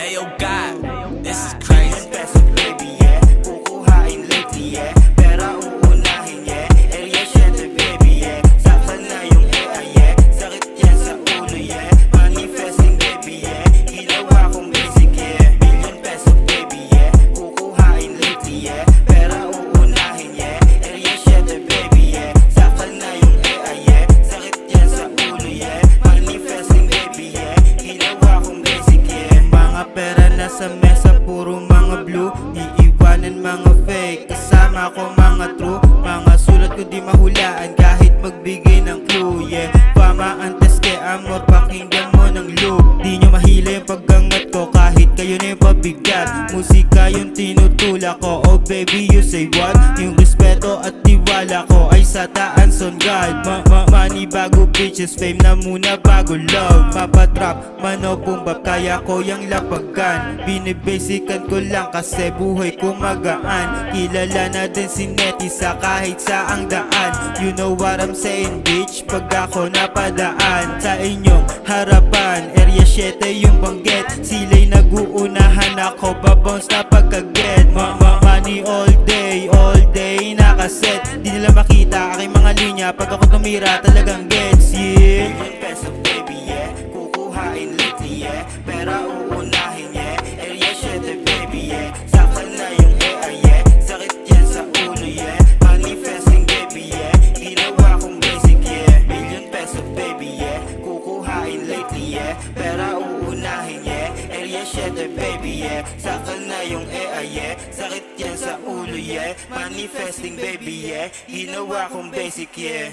Ayo God, this is crazy. Peso baby, yeah. Kukuhain lately, yeah. Pera uunahin, yeah. Area 7 baby, yeah. Saktan na yung AI, yeah. Sakit yan sa ulo, yeah. Manifesting baby, yeah. Ginawa kong basic, yeah. Million peso baby, yeah. Kukuhain lately, yeah. Pera uunahin, yeah. Area 7 baby, yeah. Saktan na yung AI, yeah. Sakit yan sa ulo, yeah. Manifesting baby, yeah. Ginawa kong basic, yeah. Mga pera nasa mesa, puro mga blue. Iiwanan mga fake, kasama ko mga true. Mga sulat ko di mahulaan kahit magbigay ng clue, yeah. Fama antes que amor, pakinggan mo ng loop. Di nyo mahila yung paggangat ko kahit kayo na yung pabigat. Musika yung tinutulak ko, oh baby you say what? Yung respeto at tiwala ko ay sa taas on God. Money bago bitches, fame na muna bago love. Papatrap, mano bumbap, kaya ko yung lapagan. Binibasican ko lang kasi buhay ko magaan. Kilala na din si Netty sa kahit saang daan. You know what I'm saying bitch, pag ako napadaan sa inyong harapan. Area 7 yung banggit, sila'y naguunahan, ako babounce na pagkaget. Money all day nakaset. Di nila makita aking mga linya, pag ako tumira talagang gets, yeah. Million peso baby, yeah. Kukuhain lately, yeah. Pera uunahin, yeah. Area 7 baby, yeah. Saktan na yung AI, yeah. Sakit yan sa ulo, yeah. Manifesting baby, yeah. Ginawa kong basic, yeah. Million peso baby, yeah. Kukuhain lately, yeah. Pera uunahin, yeah. Area 7 baby, yeah. Saktan na yung AI, yeah. Sakit yan sa ulo, yeah. Manifesting baby, yeah. Ginawa kong basic, yeah.